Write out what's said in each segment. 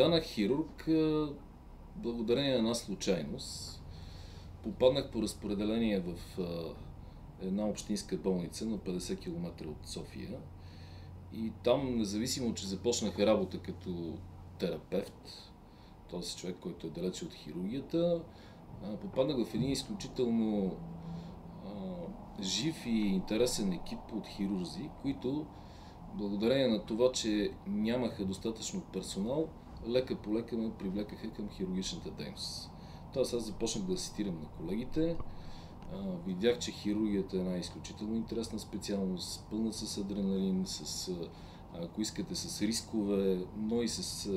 Станах хирург благодарение на една случайност. Попаднах по разпределение в една общинска болница на 50 км от София. И там, независимо, че започнах работа като терапевт, т.е. човек, който е далече от хирургията, попаднах в един изключително жив и интересен екип от хирурзи, които благодарение на това, че нямаха достатъчно персонал, лека по лека ме привлекаха към хирургичната дейност. Тоест аз започнах да асистирам на колегите, видях, че хирургията е една изключително интересна специалност, пълна с адреналин, ако искате, с рискове, но и с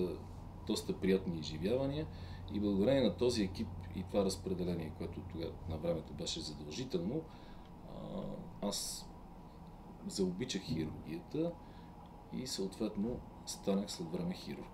доста приятни изживявания. И благодарение на този екип и това разпределение, което тогава на времето беше задължително, аз заобичах хирургията и съответно станах след време хирург.